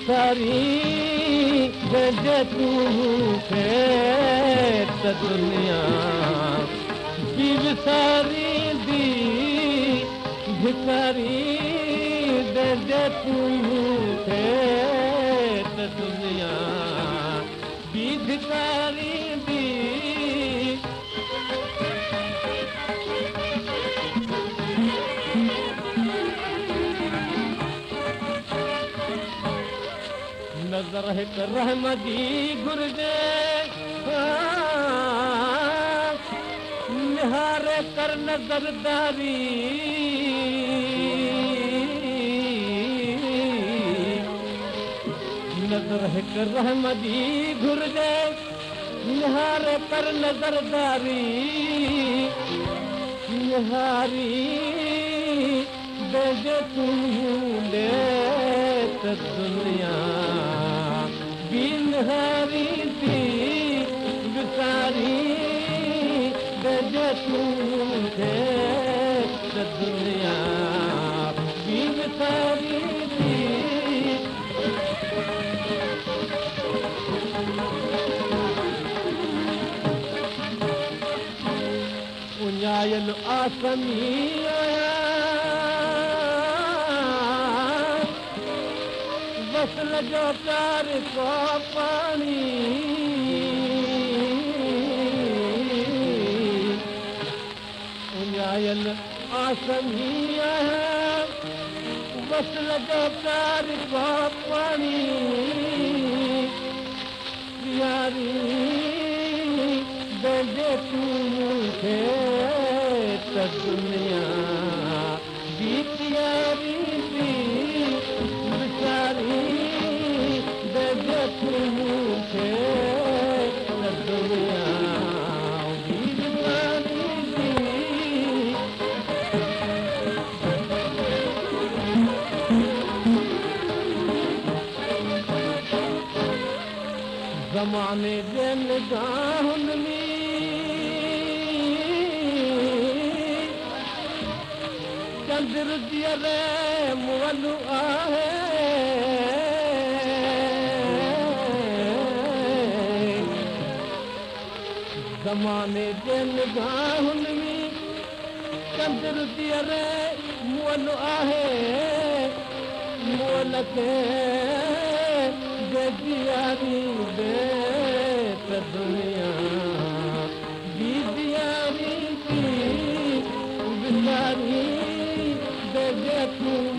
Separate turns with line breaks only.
सारी जंहिंजे तूं खे त दुनिया बि विसारींदी भिखारी जंहिंजे तूं खे त दुनिया बि भिखारींदी नज़र हिकु रहमती घुर्जे निहारे कर नज़रदारी नज़र हिकु रहमती घुर्जे निहारे कर नज़रदारी निहारी जंहिंजे तूं ॾे त दुनिया निहारींदी विसारी जंहिंजे तूं खे त दुनिया बि विसारींदी उञायल आसमी वसल जो प्यार को पानी उञायल आसमी वसल जो प्यार को पानी यारी जंहिंजे तूं खे त दुनिया बि प्यारी विसारी जंहिंजे तूं खे त दुनिया बि विसारींदी ज़माने जे निगाहुनि में चंद्र जीअरे मुअल आहे ज़माने जे निगाहुनि में चंद्र जीअरे मुअल आहे मुअल खे जियारी दे त दुनिया बि जियारी थी विसारी जंहिंजे तूं